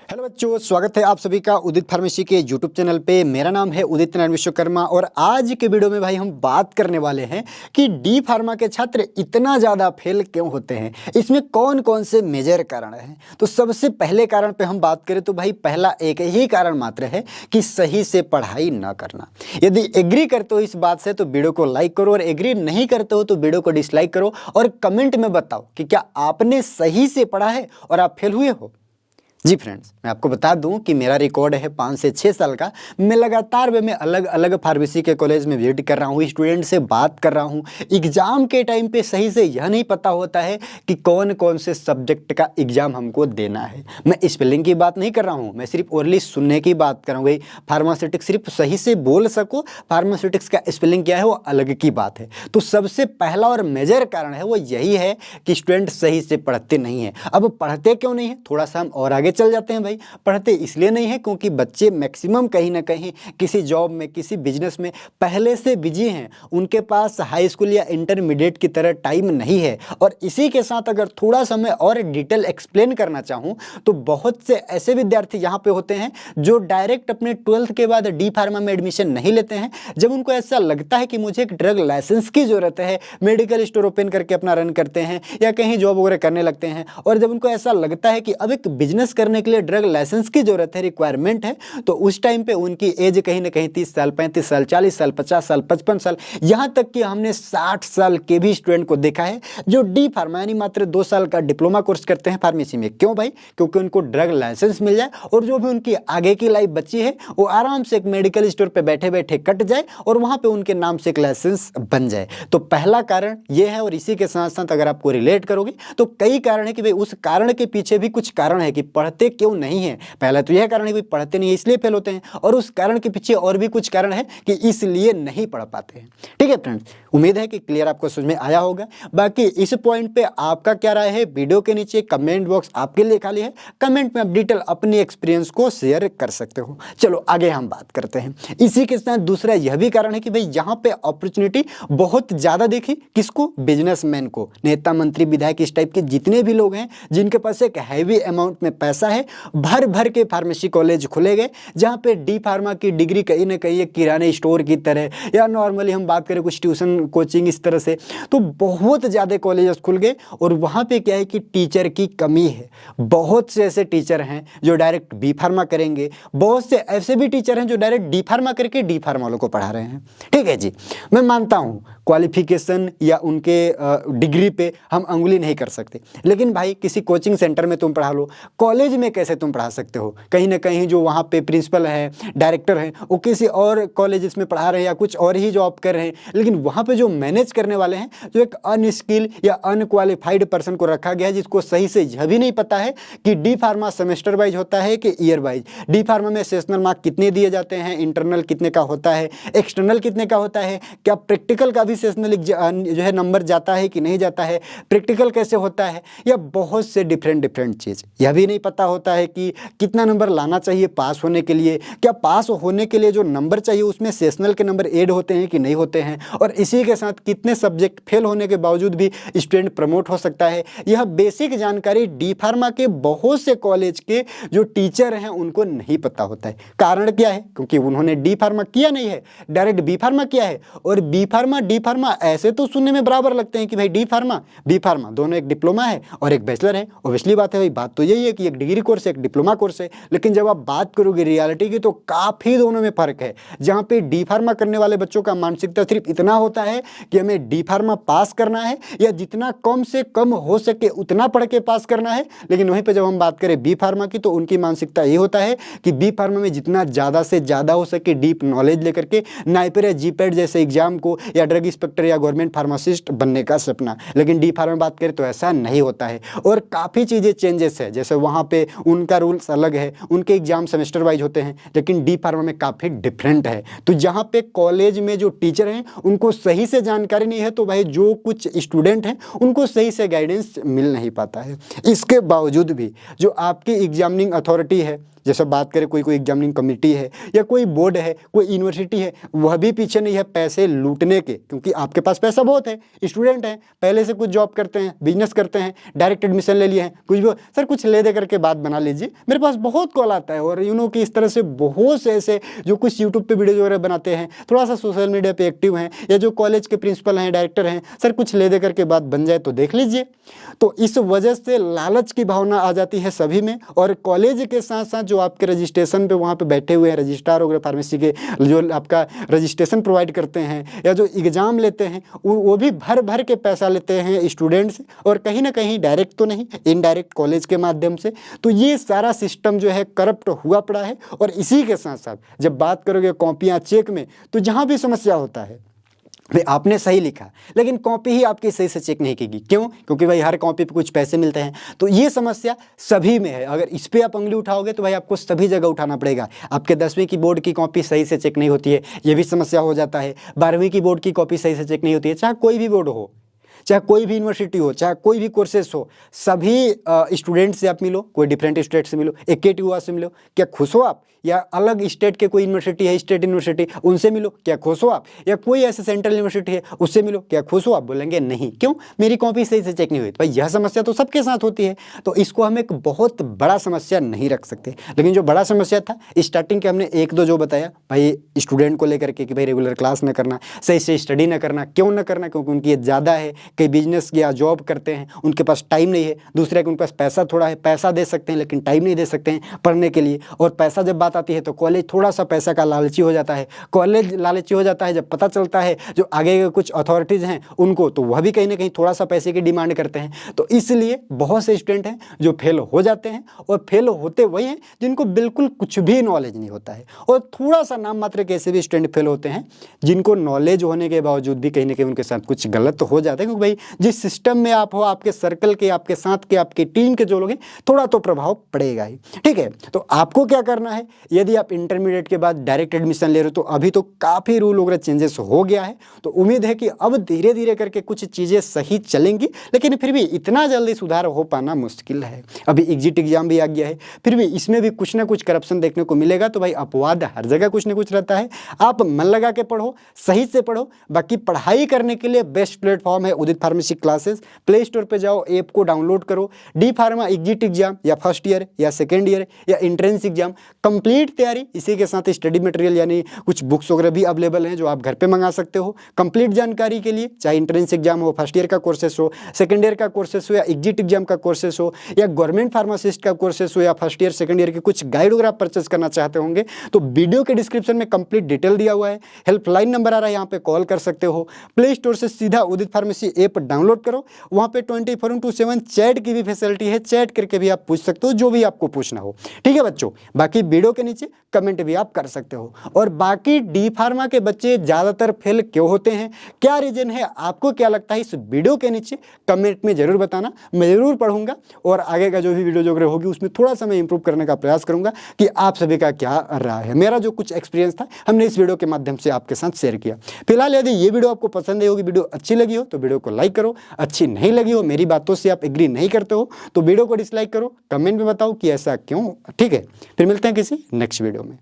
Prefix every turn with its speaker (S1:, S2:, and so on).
S1: Hello बच्चों, स्वागत है आप सभी का उदित फार्मेसी के यूट्यूब चैनल पे। मेरा नाम है उदित नारायण विश्वकर्मा और आज के वीडियो में भाई हम बात करने वाले हैं कि डी फार्मा के छात्र इतना ज़्यादा फेल क्यों होते हैं, इसमें कौन कौन से मेजर कारण हैं। तो सबसे पहले कारण पे हम बात करें तो भाई पहला एक ही कारण मात्र है कि सही से पढ़ाई ना करना। यदि एग्री करते हो इस बात से तो वीडियो को लाइक करो और एग्री नहीं करते हो तो वीडियो को डिसलाइक करो और कमेंट में बताओ कि क्या आपने सही से पढ़ा है और आप फेल हुए हो। जी फ्रेंड्स, मैं आपको बता दूं कि मेरा रिकॉर्ड है 5 से 6 साल का। मैं लगातार वे में अलग अलग फार्मेसी के कॉलेज में विजिट कर रहा हूं, स्टूडेंट से बात कर रहा हूं। एग्जाम के टाइम पे सही से यह नहीं पता होता है कि कौन कौन से सब्जेक्ट का एग्जाम हमको देना है। मैं स्पेलिंग की बात नहीं कर रहा हूं, मैं सिर्फ ओरली सुनने की बात कर रहा हूँ। भाई फार्मास्यूटिक्स सिर्फ सही से बोल सको, फार्मास्यूटिक्स का स्पेलिंग क्या है वो अलग की बात है। तो सबसे पहला और मेजर कारण है वो यही है कि स्टूडेंट सही से पढ़ते नहीं है। अब पढ़ते क्यों नहीं है, थोड़ा सा हम और आगे चल जाते हैं। भाई पढ़ते इसलिए नहीं है क्योंकि बच्चे मैक्सिमम कहीं ना कहीं किसी जॉब में, किसी बिजनेस में पहले से बिजी हैं। उनके पास हाई स्कूल या इंटरमीडिएट की तरह टाइम नहीं है। और इसी के साथ अगर थोड़ा सा मैं और डिटेल एक्सप्लेन करना चाहूँ तो बहुत से ऐसे विद्यार्थी यहाँ पे होते हैं जो डायरेक्ट अपने 12th के बाद डी फार्मा में एडमिशन नहीं लेते हैं। जब उनको ऐसा लगता है कि मुझे एक ड्रग लाइसेंस की जरूरत है, मेडिकल स्टोर ओपन करके अपना रन करते हैं या कहीं जॉब वगैरह करने लगते हैं। और जब उनको ऐसा लगता है कि अब एक बिजनेस करने के लिए ड्रग लाइसेंस की जरूरत है, रिक्वायरमेंट है, तो उस टाइम पे उनकी एज कहीं ना कहीं 30 साल, 35 साल, 40 साल, 50 साल, 55 साल, यहाँ तक कि हमने 60 साल के भी स्टूडेंट को देखा है जो डी फार्मा यानी मात्र 2 साल का डिप्लोमा कोर्स करते हैं फार्मेसी में। क्यों भाई? क्योंकि उनको ड्रग लाइसेंस मिल जाए और जो भी उनकी आगे की लाइफ बची है वो आराम से एक मेडिकल स्टोर पे बैठे बैठे कट जाए और वहां पे उनके नाम से एक लाइसेंस बन जाए। तो पहला कारण ये है। और इसी के साथ साथ अगर आपको रिलेट करोगे तो कई कारण है कि भाई उस कारण के पीछे भी कुछ कारण है कि पढ़ते क्यों नहीं है। पहला तो यह कारण है कि पढ़ते नहीं है इसलिए फेल होते हैं, और उस कारण के पीछे और भी कुछ कारण है कि इसलिए नहीं पढ़ पाते हैं। ठीक है फ्रेंड्स, उम्मीद है कि क्लियर आपको समझ में आया होगा। बाकी इस पॉइंट पे आपका क्या राय है, वीडियो के नीचे कमेंट बॉक्स आपके लिए खाली है, कमेंट में आप डिटेल अपनी एक्सपीरियंस को शेयर कर सकते हो। चलो आगे हम बात करते हैं। इसी के साथ दूसरा यह भी कारण है कि भाई यहाँ पे अपॉर्चुनिटी बहुत ज्यादा देखी किसको, बिजनेसमैन को, नेता मंत्री विधायक इस टाइप के जितने भी लोग हैं जिनके पास एक हैवी अमाउंट में पैसा है, भर भर के फार्मेसी कॉलेज खुले गए जहां पे डी फार्मा की डिग्री कहीं ना कहीं एक किराने स्टोर की तरह या नॉर्मली हम बात करें कुछ ट्यूशन कोचिंग इस तरह से, तो बहुत ज़्यादा कॉलेज खुल गए। और वहां पे क्या है कि टीचर की कमी है। बहुत से ऐसे टीचर हैं जो डायरेक्ट बी फार्मा करेंगे, बहुत से ऐसे भी टीचर हैं जो डायरेक्ट डी फार्मा करके डी फार्मा वालों को पढ़ा रहे हैं। ठीक है जी, मैं मानता हूँ क्वालिफिकेशन या उनके डिग्री पे हम अंगुली नहीं कर सकते, लेकिन भाई किसी कोचिंग सेंटर में तुम पढ़ा लो, कॉलेज में कैसे तुम पढ़ा सकते हो? कहीं ना कहीं जो वहाँ पे प्रिंसिपल है, डायरेक्टर है, वो किसी और कॉलेज में पढ़ा रहे हैं या कुछ और ही जॉब कर रहे हैं, लेकिन वहाँ पे जो मैनेज करने वाले हैं जो एक अनस्किल या अनक्वालिफाइड पर्सन को रखा गया है जिसको सही से यह भी नहीं पता है कि डी फार्मा सेमेस्टर वाइज होता है कि ईयर वाइज, डी फार्मा में सेशनल मार्क कितने दिए जाते हैं, इंटरनल कितने का होता है, एक्सटर्नल कितने का होता है, क्या प्रैक्टिकल का भी सेशनल जो है नंबर जाता है कि नहीं जाता है, प्रैक्टिकल कैसे होता है, या बहुत से डिफरेंट चीज़। यह भी नहीं पता होता है कि कितना नंबर लाना चाहिए पास होने के लिए, क्या पास होने के लिए जो नंबर चाहिए उसमें सेशनल के नंबर ऐड होते हैं कि नहीं होते हैं, और इसी के साथ कितने सब्जेक्ट फेल होने के बावजूद भी स्टूडेंट प्रमोट हो सकता है। यह बेसिक जानकारी डी फार्मा के बहुत से कॉलेज के जो टीचर हैं उनको नहीं पता होता है। कारण क्या है? क्योंकि उन्होंने डी फार्मा किया नहीं है, डायरेक्ट बी फार्मा किया है। और बी फार्मा डी फार्मा ऐसे तो सुनने में बराबर लगते हैं कि भाई डी फार्मा बी फार्मा दोनों एक डिप्लोमा है और एक बैचलर है। ऑब्वियसली बात है भाई, बात तो यही है कि एक डिग्री कोर्स है, एक डिप्लोमा कोर्स है। लेकिन जब आप बात करोगे रियलिटी की तो काफ़ी दोनों में फ़र्क है। जहाँ पे डी फार्मा करने वाले बच्चों का मानसिकता सिर्फ इतना होता है कि हमें डी फार्मा पास करना है या जितना कम से कम हो सके उतना पढ़ के पास करना है। लेकिन वहीं पे जब हम बात करें बी फार्मा की तो उनकी मानसिकता ये होता है कि बी फार्मा में जितना ज़्यादा से ज़्यादा हो सके डीप नॉलेज लेकर के नाइपर या जीपैट जैसे एग्जाम को या ड्रग इंस्पेक्टर या गवर्नमेंट फार्मासिस्ट बनने का सपना। लेकिन डी फार्मा में बात करें तो ऐसा नहीं होता है और काफ़ी चीज़ें चेंजेस है। जैसे वहाँ पे उनका रूल्स अलग है, उनके एग्जाम सेमेस्टर वाइज होते हैं, लेकिन डी फार्मा में काफ़ी डिफरेंट है। तो जहाँ पे कॉलेज में जो टीचर हैं उनको सही से जानकारी नहीं है तो भाई जो कुछ स्टूडेंट हैं उनको सही से गाइडेंस मिल नहीं पाता है। इसके बावजूद भी जो आपकी एग्जामिनिंग अथॉरिटी है, जैसे बात करें कोई एग्जामिनिंग कमेटी है या कोई बोर्ड है, कोई यूनिवर्सिटी है, वह भी पीछे नहीं है पैसे लूटने के, क्योंकि आपके पास पैसा बहुत है, स्टूडेंट हैं, पहले से कुछ जॉब करते हैं, बिजनेस करते हैं, डायरेक्ट एडमिशन ले लिए हैं, कुछ भी सर कुछ ले दे करके करके बात बना लीजिए। मेरे पास बहुत कॉल आता है और कि इस तरह से बहुत से ऐसे जो कुछ यूट्यूब पे वीडियो वगैरह बनाते हैं, थोड़ा सा सोशल मीडिया पे एक्टिव हैं, या जो कॉलेज के प्रिंसिपल हैं, डायरेक्टर हैं, सर कुछ ले दे करके बात बन जाए तो देख लीजिए। तो इस वजह से लालच की भावना आ जाती है सभी में, और कॉलेज के साथ साथ जो आपके रजिस्ट्रेशन पे वहाँ पे बैठे हुए हैं रजिस्ट्रार वगैरह फार्मेसी के, जो आपका रजिस्ट्रेशन प्रोवाइड करते हैं या जो एग्ज़ाम लेते हैं, वो भी भर भर के पैसा लेते हैं स्टूडेंट से, और कहीं ना कहीं डायरेक्ट तो नहीं, इनडायरेक्ट कॉलेज के माध्यम से। तो ये सारा सिस्टम जो है करप्ट हुआ पड़ा है। और इसी के साथ साथ जब बात करोगे कॉपियाँ चेक में, तो जहाँ भी समस्या होता है भाई आपने सही लिखा लेकिन कॉपी ही आपकी सही से चेक नहीं की। क्यों? क्योंकि भाई हर कॉपी पे कुछ पैसे मिलते हैं। तो ये समस्या सभी में है। अगर इस पे आप उंगली उठाओगे तो भाई आपको सभी जगह उठाना पड़ेगा। आपके 10वीं की बोर्ड की कॉपी सही से चेक नहीं होती है, ये भी समस्या हो जाता है। 12वीं की बोर्ड की कॉपी सही से चेक नहीं होती है। चाहे कोई भी बोर्ड हो, चाहे कोई भी यूनिवर्सिटी हो, चाहे कोई भी कोर्सेस हो, सभी स्टूडेंट से आप मिलो, कोई डिफरेंट स्टेट से मिलो, एक युवा से मिलो, क्या खुश हो आप? या अलग स्टेट के कोई यूनिवर्सिटी है, स्टेट यूनिवर्सिटी, उनसे मिलो, क्या खुश हो आप? या कोई ऐसे सेंट्रल यूनिवर्सिटी है, उससे मिलो, क्या खुश हो आप? बोलेंगे नहीं। क्यों? मेरी कॉपी सही से चेक नहीं हुई। भाई यह समस्या तो सबके साथ होती है। तो इसको हम एक बहुत बड़ा समस्या नहीं रख सकते। लेकिन जो बड़ा समस्या था स्टार्टिंग के, हमने एक दो जो बताया भाई स्टूडेंट को लेकर के कि भाई रेगुलर क्लास न करना, सही से स्टडी न करना। क्यों न करना? क्योंकि उनकी एज ज़्यादा है, कई बिजनेस या जॉब करते हैं, उनके पास टाइम नहीं है। दूसरा कि उनके पास पैसा थोड़ा है, पैसा दे सकते हैं लेकिन टाइम नहीं दे सकते हैं पढ़ने के लिए। और पैसा जब बात आती है तो कॉलेज थोड़ा सा पैसा का लालची हो जाता है। कॉलेज लालची हो जाता है जब पता चलता है जो आगे के कुछ अथॉरिटीज़ हैं उनको, तो वह भी कहीं ना कहीं थोड़ा सा पैसे की डिमांड करते हैं। तो इसलिए बहुत से स्टूडेंट हैं जो फेल हो जाते हैं, और फेल होते वही हैं जिनको बिल्कुल कुछ भी नॉलेज नहीं होता है। और थोड़ा सा नाम मात्र के ऐसे भी स्टूडेंट फेल होते हैं जिनको नॉलेज होने के बावजूद भी कहीं ना कहीं उनके साथ कुछ गलत हो जाता है। क्योंकि भाई जिस सिस्टम में आप हो, आपके सर्कल के, आपके साथ के, आपके टीम के जो लोग हैं, थोड़ा तो प्रभाव पड़ेगा ही। ठीक है, तो आपको क्या करना है, यदि आप इंटरमीडिएट के बाद डायरेक्ट एडमिशन ले रहे हो तो अभी तो काफ़ी रूल वगैरह चेंजेस हो गया है। तो उम्मीद है कि अब धीरे धीरे करके कुछ चीज़ें सही चलेंगी, लेकिन फिर भी इतना जल्दी सुधार हो पाना मुश्किल है। अभी एग्जिट एग्जाम भी आ गया है, फिर भी इसमें भी कुछ ना कुछ करप्शन देखने को मिलेगा। तो भाई अपवाद हर जगह कुछ ना कुछ रहता है। आप मन लगा के पढ़ो, सही से पढ़ो। बाकी पढ़ाई करने के लिए बेस्ट प्लेटफॉर्म है उदित फार्मेसी क्लासेस। प्ले स्टोर पे जाओ, ऐप को डाउनलोड करो। डी फार्मा एग्जिट एग्जाम या फर्स्ट ईयर या सेकेंड ईयर या एंट्रेंस एग्जाम कंप्लीट तैयारी, इसी के साथ स्टडी मटेरियल यानी कुछ बुक्स वगैरह भी अवेलेबल हैं जो आप घर पे मंगा सकते हो। कंप्लीट जानकारी के लिए चाहे एंट्रेंस एग्जाम हो, फर्स्ट ईयर का कोर्सेस हो, सेकेंड ईयर का कोर्सेस हो, या एग्जिट एग्जाम का कोर्सेस हो, या गवर्नमेंट फार्मासिस्ट का कोर्सेस हो, या फर्स्ट ईयर सेकेंड ईयर के कुछ गाइड वगैरह परचेस करना चाहते होंगे तो वीडियो के डिस्क्रिप्शन में कंप्लीट डिटेल दिया हुआ है। हेल्पलाइन नंबर आ रहा है, यहाँ पे कॉल कर सकते हो। प्ले स्टोर से सीधा उदित फार्मेसी ऐप डाउनलोड करो, वहाँ पे 24/7 चैट की भी फैसिलिटी है। चैट करके भी आप पूछ सकते हो जो भी आपको पूछना हो। ठीक है बच्चों, बाकी वीडियो के नीचे कमेंट भी आप कर सकते हो। और बाकी डी फार्मा के बच्चे ज़्यादातर फेल क्यों होते हैं, क्या रीजन है, आपको क्या लगता है, इस वीडियो के नीचे कमेंट में जरूर बताना। मैं जरूर पढ़ूंगा और आगे का जो भी वीडियो जो होगी उसमें थोड़ा सा मैं इंप्रूव करने का प्रयास करूंगा कि आप सभी का क्या रहा है। मेरा जो कुछ एक्सपीरियंस था हमने इस वीडियो के माध्यम से आपके साथ शेयर किया। फिलहाल यदि ये वीडियो आपको पसंद आई होगी, वीडियो अच्छी लगी हो तो वीडियो को लाइक करो, अच्छी नहीं लगी हो, मेरी बातों से आप एग्री नहीं करते हो तो वीडियो को डिसलाइक करो, कमेंट में बताओ कि ऐसा क्यों। ठीक है, फिर मिलते हैं किसी नेक्स्ट वीडियो में।